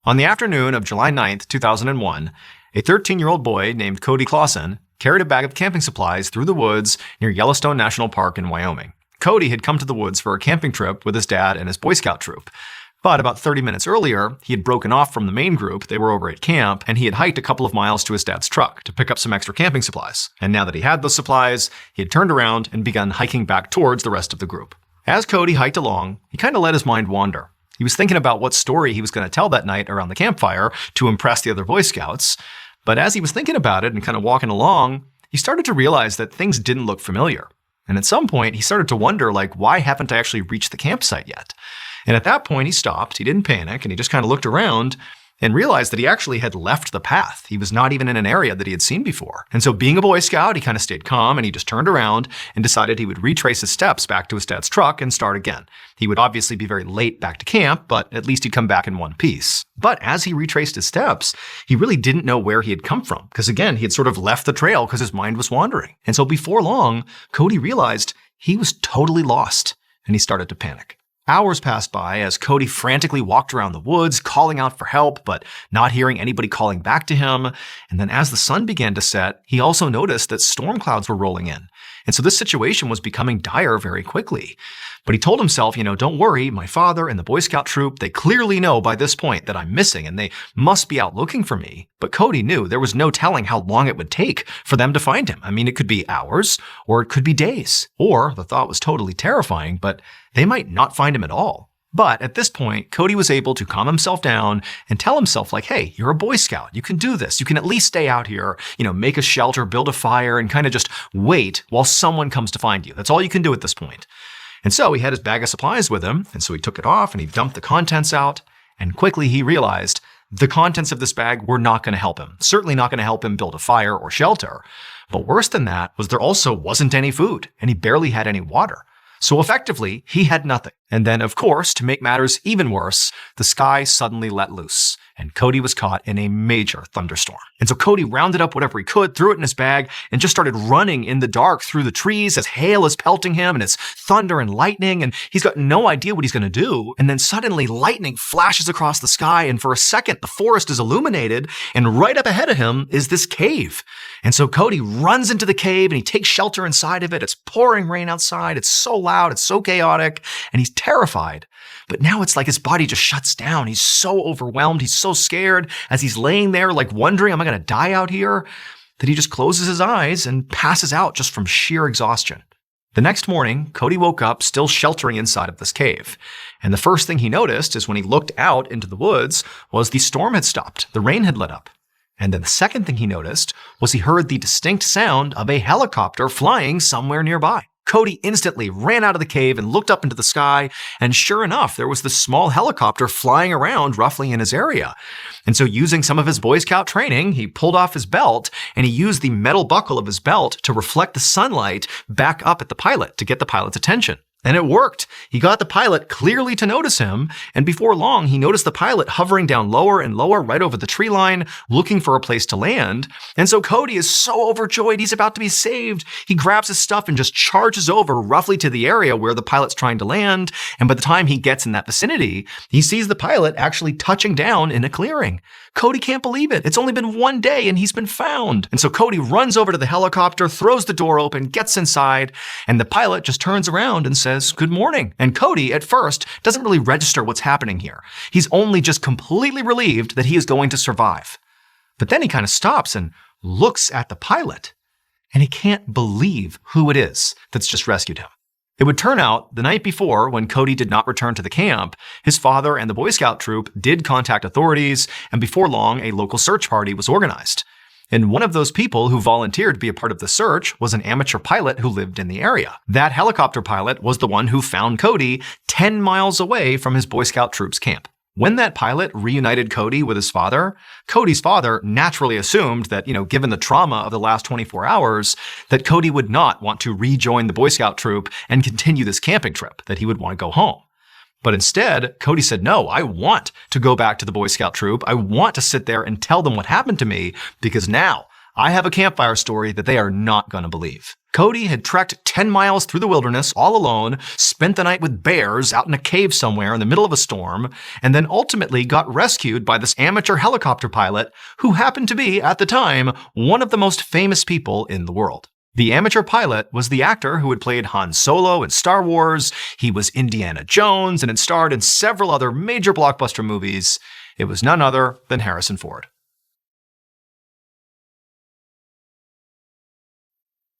On the afternoon of July 9th, 2001, a 13-year-old boy named Cody Clausen carried a bag of camping supplies through the woods near Yellowstone National Park in Wyoming. Cody had come to the woods for a camping trip with his dad and his Boy Scout troop. But about 30 minutes earlier, he had broken off from the main group, they were over at camp, and he had hiked a couple of miles to his dad's truck to pick up some extra camping supplies. And now that he had those supplies, he had turned around and begun hiking back towards the rest of the group. As Cody hiked along, he kind of let his mind wander. He was thinking about what story he was going to tell that night around the campfire to impress the other Boy Scouts. But as he was thinking about it and kind of walking along, he started to realize that things didn't look familiar. And at some point, he started to wonder, why haven't I actually reached the campsite yet? And at that point, he stopped, he didn't panic, and he just kind of looked around and realized that he actually had left the path. He was not even in an area that he had seen before. And so being a Boy Scout, he kind of stayed calm and he just turned around and decided he would retrace his steps back to his dad's truck and start again. He would obviously be very late back to camp, but at least he'd come back in one piece. But as he retraced his steps, he really didn't know where he had come from, because again, he had sort of left the trail because his mind was wandering. And so before long, Cody realized he was totally lost, and he started to panic. Hours passed by as Cody frantically walked around the woods, calling out for help, but not hearing anybody calling back to him. And then as the sun began to set, he also noticed that storm clouds were rolling in. And so this situation was becoming dire very quickly. But he told himself, don't worry, my father and the Boy Scout troop, they clearly know by this point that I'm missing and they must be out looking for me. But Cody knew there was no telling how long it would take for them to find him. I mean, it could be hours or it could be days. Or, the thought was totally terrifying, but they might not find him at all. But at this point, Cody was able to calm himself down and tell himself hey, you're a Boy Scout. You can do this. You can at least stay out here, make a shelter, build a fire, and kind of just wait while someone comes to find you. That's all you can do at this point. And so he had his bag of supplies with him, and so he took it off and he dumped the contents out, and quickly he realized the contents of this bag were not going to help him. Certainly not going to help him build a fire or shelter. But worse than that was there also wasn't any food, and he barely had any water. So effectively, he had nothing. And then, of course, to make matters even worse, the sky suddenly let loose, and Cody was caught in a major thunderstorm. And so Cody rounded up whatever he could, threw it in his bag, and just started running in the dark through the trees as hail is pelting him, and it's thunder and lightning, and he's got no idea what he's going to do. And then suddenly lightning flashes across the sky, and for a second, the forest is illuminated, and right up ahead of him is this cave. And so Cody runs into the cave, and he takes shelter inside of it. It's pouring rain outside. It's so loud. It's so chaotic, and he's terrified. But now it's like his body just shuts down. He's so overwhelmed. He's so scared as he's laying there wondering, am I going to die out here? That he just closes his eyes and passes out just from sheer exhaustion. The next morning, Cody woke up still sheltering inside of this cave. And the first thing he noticed is when he looked out into the woods was the storm had stopped. The rain had let up. And then the second thing he noticed was he heard the distinct sound of a helicopter flying somewhere nearby. Cody instantly ran out of the cave and looked up into the sky, and sure enough, there was this small helicopter flying around roughly in his area. And so using some of his Boy Scout training, he pulled off his belt and he used the metal buckle of his belt to reflect the sunlight back up at the pilot to get the pilot's attention. And it worked. He got the pilot clearly to notice him, and before long, he noticed the pilot hovering down lower and lower right over the tree line, looking for a place to land. And so Cody is so overjoyed, he's about to be saved. He grabs his stuff and just charges over roughly to the area where the pilot's trying to land, and by the time he gets in that vicinity, he sees the pilot actually touching down in a clearing. Cody can't believe it. It's only been one day and he's been found. And so Cody runs over to the helicopter, throws the door open, gets inside, and the pilot just turns around and says, "Good morning." And Cody, at first, doesn't really register what's happening here. He's only just completely relieved that he is going to survive. But then he kind of stops and looks at the pilot, and he can't believe who it is that's just rescued him. It would turn out the night before, when Cody did not return to the camp, his father and the Boy Scout troop did contact authorities, and before long, a local search party was organized. And one of those people who volunteered to be a part of the search was an amateur pilot who lived in the area. That helicopter pilot was the one who found Cody 10 miles away from his Boy Scout troop's camp. When that pilot reunited Cody with his father, Cody's father naturally assumed that, given the trauma of the last 24 hours, that Cody would not want to rejoin the Boy Scout troop and continue this camping trip, that he would want to go home. But instead, Cody said, no, I want to go back to the Boy Scout troop. I want to sit there and tell them what happened to me, because now I have a campfire story that they are not going to believe. Cody had trekked 10 miles through the wilderness all alone, spent the night with bears out in a cave somewhere in the middle of a storm, and then ultimately got rescued by this amateur helicopter pilot who happened to be, at the time, one of the most famous people in the world. The amateur pilot was the actor who had played Han Solo in Star Wars, he was Indiana Jones, and had starred in several other major blockbuster movies. It was none other than Harrison Ford.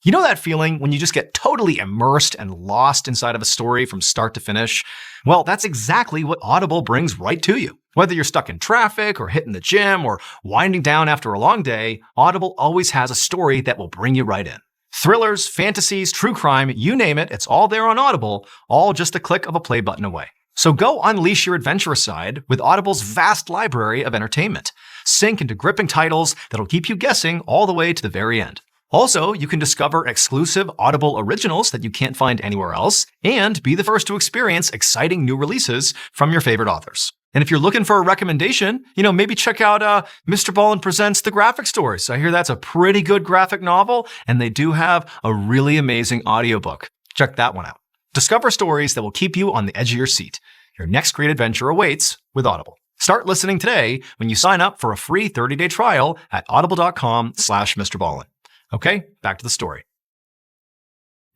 You know that feeling when you just get totally immersed and lost inside of a story from start to finish? Well, that's exactly what Audible brings right to you. Whether you're stuck in traffic or hitting the gym or winding down after a long day, Audible always has a story that will bring you right in. Thrillers, fantasies, true crime, you name it, it's all there on Audible, all just a click of a play button away. So go unleash your adventurous side with Audible's vast library of entertainment. Sink into gripping titles that'll keep you guessing all the way to the very end. Also, you can discover exclusive Audible originals that you can't find anywhere else, and be the first to experience exciting new releases from your favorite authors. And if you're looking for a recommendation, maybe check out MrBallen Presents The Graphic Stories. I hear that's a pretty good graphic novel, and they do have a really amazing audiobook. Check that one out. Discover stories that will keep you on the edge of your seat. Your next great adventure awaits with Audible. Start listening today when you sign up for a free 30-day trial at audible.com/MrBallen. Okay, back to the story.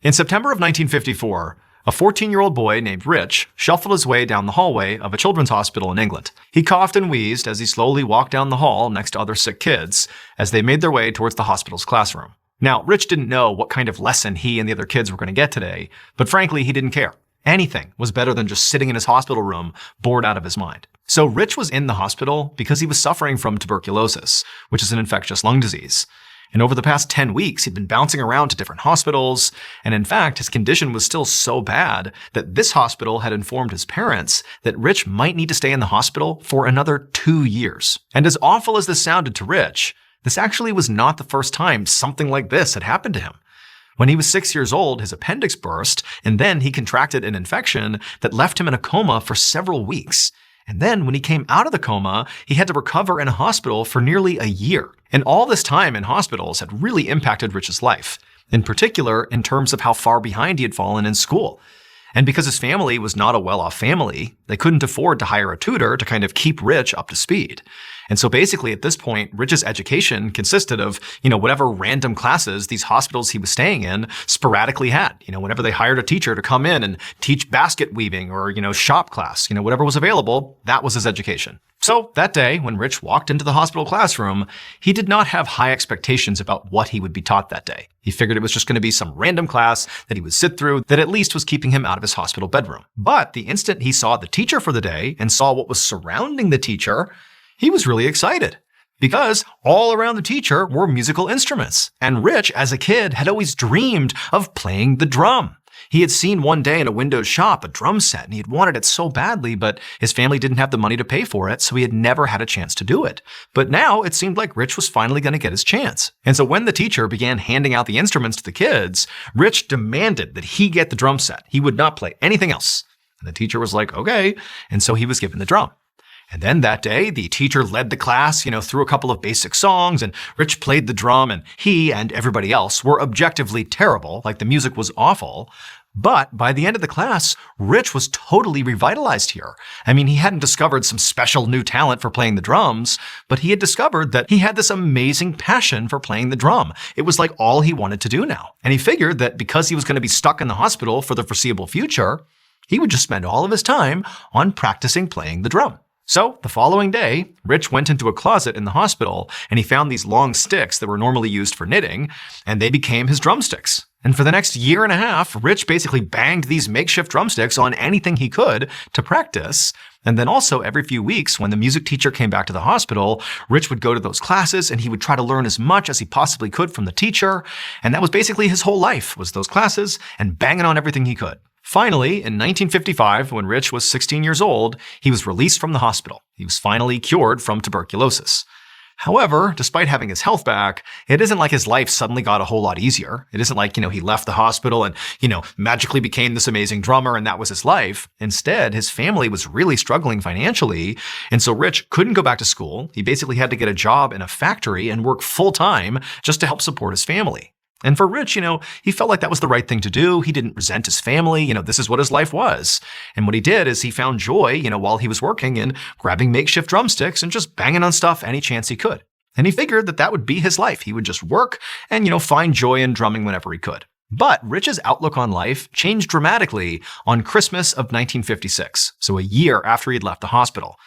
In September of 1954, a 14-year-old boy named Rich shuffled his way down the hallway of a children's hospital in England. He coughed and wheezed as he slowly walked down the hall next to other sick kids as they made their way towards the hospital's classroom. Now, Rich didn't know what kind of lesson he and the other kids were going to get today, but frankly, he didn't care. Anything was better than just sitting in his hospital room, bored out of his mind. So Rich was in the hospital because he was suffering from tuberculosis, which is an infectious lung disease. And over the past 10 weeks, he'd been bouncing around to different hospitals, and in fact, his condition was still so bad that this hospital had informed his parents that Rich might need to stay in the hospital for another 2 years. And as awful as this sounded to Rich, this actually was not the first time something like this had happened to him. When he was 6 years old, his appendix burst, and then he contracted an infection that left him in a coma for several weeks. And then when he came out of the coma, he had to recover in a hospital for nearly a year. And all this time in hospitals had really impacted Rich's life, in particular in terms of how far behind he had fallen in school. And because his family was not a well-off family, they couldn't afford to hire a tutor to kind of keep Rich up to speed. And so basically at this point, Rich's education consisted of, whatever random classes these hospitals he was staying in sporadically had. Whenever they hired a teacher to come in and teach basket weaving or, shop class, whatever was available, that was his education. So that day, when Rich walked into the hospital classroom, he did not have high expectations about what he would be taught that day. He figured it was just going to be some random class that he would sit through that at least was keeping him out of his hospital bedroom. But the instant he saw the teacher for the day and saw what was surrounding the teacher, he was really excited because all around the teacher were musical instruments. And Rich, as a kid, had always dreamed of playing the drum. He had seen one day in a Windows shop a drum set, and he had wanted it so badly, but his family didn't have the money to pay for it, so he had never had a chance to do it. But now it seemed like Rich was finally going to get his chance. And so when the teacher began handing out the instruments to the kids, Rich demanded that he get the drum set. He would not play anything else. And the teacher was like, okay. And so he was given the drum. And then that day, the teacher led the class, through a couple of basic songs, and Rich played the drum, and he and everybody else were objectively terrible, like the music was awful. But by the end of the class, Rich was totally revitalized here. I mean, he hadn't discovered some special new talent for playing the drums, but he had discovered that he had this amazing passion for playing the drum. It was like all he wanted to do now. And he figured that because he was going to be stuck in the hospital for the foreseeable future, he would just spend all of his time on practicing playing the drum. So the following day, Rich went into a closet in the hospital and he found these long sticks that were normally used for knitting, and they became his drumsticks. And for the next year and a half, Rich basically banged these makeshift drumsticks on anything he could to practice. And then also every few weeks, when the music teacher came back to the hospital, Rich would go to those classes and he would try to learn as much as he possibly could from the teacher. And that was basically his whole life, was those classes and banging on everything he could. Finally, in 1955, when Rich was 16 years old, he was released from the hospital. He was finally cured from tuberculosis. However, despite having his health back, it isn't like his life suddenly got a whole lot easier. It isn't like, he left the hospital and, magically became this amazing drummer and that was his life. Instead, his family was really struggling financially. And so Rich couldn't go back to school. He basically had to get a job in a factory and work full time just to help support his family. And for Rich, he felt like that was the right thing to do. He didn't resent his family. This is what his life was. And what he did is he found joy, while he was working in grabbing makeshift drumsticks and just banging on stuff any chance he could. And he figured that that would be his life. He would just work and, find joy in drumming whenever he could. But Rich's outlook on life changed dramatically on Christmas of 1956, so a year after he'd left the hospital.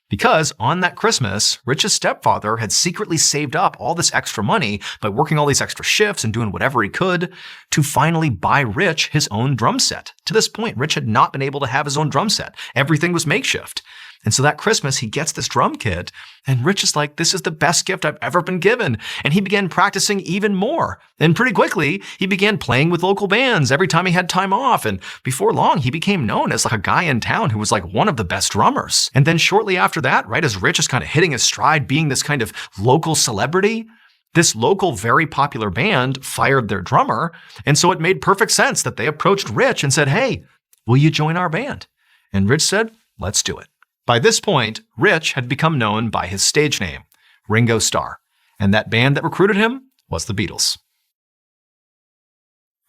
Because on that Christmas, Rich's stepfather had secretly saved up all this extra money by working all these extra shifts and doing whatever he could to finally buy Rich his own drum set. To this point, Rich had not been able to have his own drum set. Everything was makeshift. And so that Christmas, he gets this drum kit, and Rich is like, this is the best gift I've ever been given. And he began practicing even more. And pretty quickly, he began playing with local bands every time he had time off. And before long, he became known as like a guy in town who was like one of the best drummers. And then shortly after that, right as Rich is kind of hitting his stride, being this kind of local celebrity, this local, very popular band fired their drummer. And so it made perfect sense that they approached Rich and said, hey, will you join our band? And Rich said, let's do it. By this point, Rich had become known by his stage name, Ringo Starr, and that band that recruited him was the Beatles.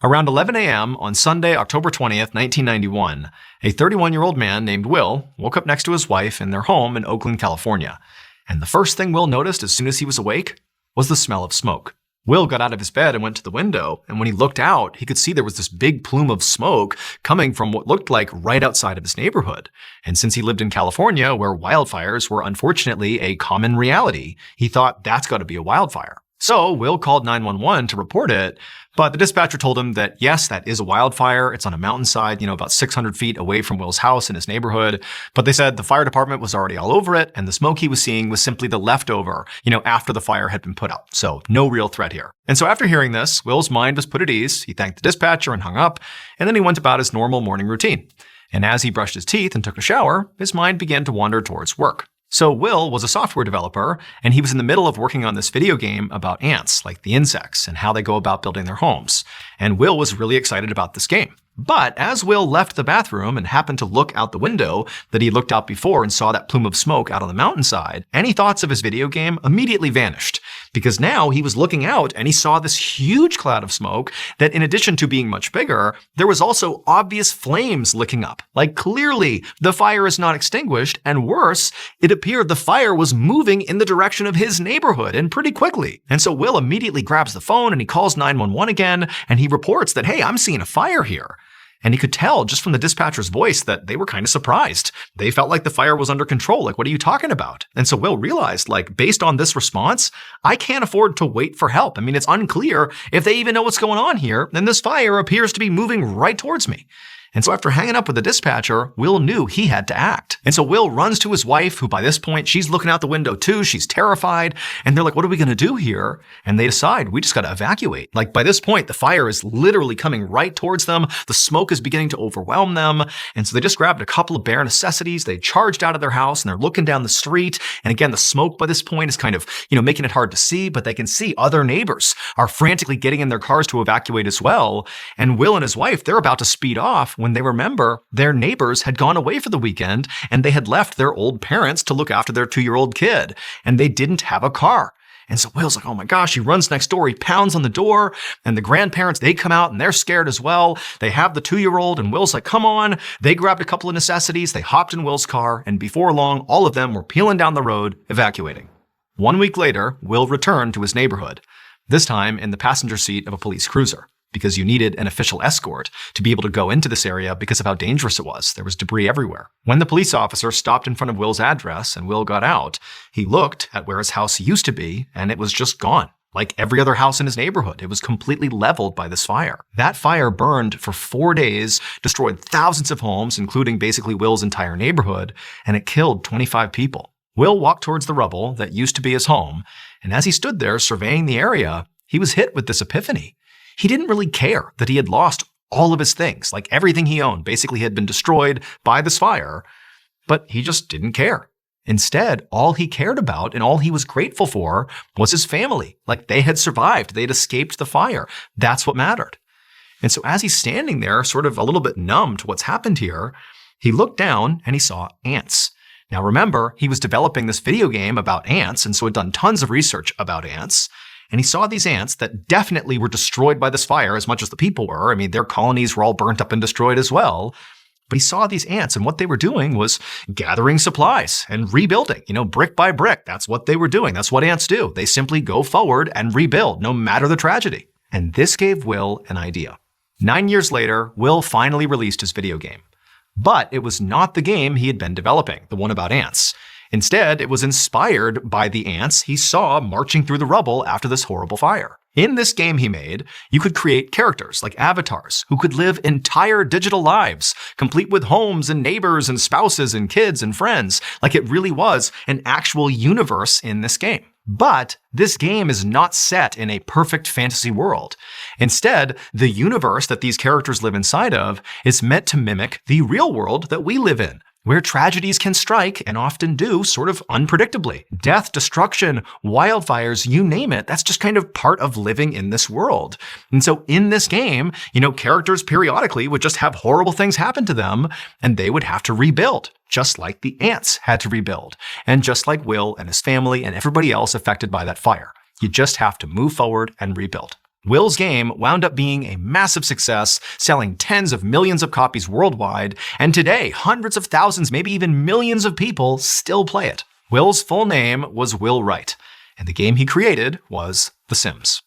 Around 11 a.m. on Sunday, October 20th, 1991, a 31-year-old man named Will woke up next to his wife in their home in Oakland, California. And the first thing Will noticed as soon as he was awake was the smell of smoke. Will got out of his bed and went to the window, and when he looked out, he could see there was this big plume of smoke coming from what looked like right outside of his neighborhood. And since he lived in California, where wildfires were unfortunately a common reality, he thought that's got to be a wildfire. So Will called 911 to report it, but the dispatcher told him that yes, that is a wildfire. It's on a mountainside, about 600 feet away from Will's house in his neighborhood. But they said the fire department was already all over it, and the smoke he was seeing was simply the leftover, after the fire had been put out. So no real threat here. And so after hearing this, Will's mind was put at ease. He thanked the dispatcher and hung up, and then he went about his normal morning routine. And as he brushed his teeth and took a shower, his mind began to wander towards work. So Will was a software developer, and he was in the middle of working on this video game about ants, like the insects, and how they go about building their homes. And Will was really excited about this game. But as Will left the bathroom and happened to look out the window that he looked out before and saw that plume of smoke out on the mountainside, any thoughts of his video game immediately vanished. Because now he was looking out and he saw this huge cloud of smoke that, in addition to being much bigger, there was also obvious flames licking up. Like clearly the fire is not extinguished, and worse, it appeared the fire was moving in the direction of his neighborhood and pretty quickly. And so Will immediately grabs the phone and he calls 911 again, and he reports that, hey, I'm seeing a fire here. And he could tell just from the dispatcher's voice that they were kind of surprised. They felt like the fire was under control. Like, what are you talking about? And so Will realized, based on this response, I can't afford to wait for help. I mean, it's unclear if they even know what's going on here, and this fire appears to be moving right towards me. And so after hanging up with the dispatcher, Will knew he had to act. And so Will runs to his wife, who by this point, she's looking out the window too. She's terrified. And they're like, what are we going to do here? And they decide, we just got to evacuate. By this point, the fire is literally coming right towards them. The smoke is beginning to overwhelm them. And so they just grabbed a couple of bare necessities. They charged out of their house and they're looking down the street. And again, the smoke by this point is kind of, making it hard to see, but they can see other neighbors are frantically getting in their cars to evacuate as well. And Will and his wife, they're about to speed off when they remember their neighbors had gone away for the weekend and they had left their old parents to look after their 2-year-old kid, and they didn't have a car. And so Will's like, oh my gosh, he runs next door, he pounds on the door, and the grandparents, they come out and they're scared as well. They have the 2-year-old, and Will's like, come on. They grabbed a couple of necessities, they hopped in Will's car, and before long, all of them were peeling down the road, evacuating. 1 week later, Will returned to his neighborhood, this time in the passenger seat of a police cruiser, because you needed an official escort to be able to go into this area because of how dangerous it was. There was debris everywhere. When the police officer stopped in front of Will's address and Will got out, he looked at where his house used to be, and it was just gone. Like every other house in his neighborhood, it was completely leveled by this fire. That fire burned for 4 days, destroyed thousands of homes, including basically Will's entire neighborhood, and it killed 25 people. Will walked towards the rubble that used to be his home, and as he stood there surveying the area, he was hit with this epiphany. He didn't really care that he had lost all of his things, like everything he owned basically had been destroyed by this fire, but he just didn't care. Instead, all he cared about and all he was grateful for was his family. Like, they had survived, they'd escaped the fire. That's what mattered. And so as he's standing there, sort of a little bit numb to what's happened here, he looked down and he saw ants. Now remember, he was developing this video game about ants, and so had done tons of research about ants. And he saw these ants that definitely were destroyed by this fire as much as the people were. I mean, their colonies were all burnt up and destroyed as well. But he saw these ants, and what they were doing was gathering supplies and rebuilding, brick by brick. That's what they were doing. That's what ants do. They simply go forward and rebuild, no matter the tragedy. And this gave Will an idea. 9 years later, Will finally released his video game. But it was not the game he had been developing, the one about ants. Instead, it was inspired by the ants he saw marching through the rubble after this horrible fire. In this game he made, you could create characters like avatars who could live entire digital lives, complete with homes and neighbors and spouses and kids and friends, like it really was an actual universe in this game. But this game is not set in a perfect fantasy world. Instead, the universe that these characters live inside of is meant to mimic the real world that we live in, where tragedies can strike, and often do, sort of unpredictably. Death, destruction, wildfires, you name it, that's just kind of part of living in this world. And so in this game, characters periodically would just have horrible things happen to them, and they would have to rebuild, just like the ants had to rebuild, and just like Will and his family and everybody else affected by that fire. You just have to move forward and rebuild. Will's game wound up being a massive success, selling tens of millions of copies worldwide, and today hundreds of thousands, maybe even millions of people still play it. Will's full name was Will Wright, and the game he created was The Sims.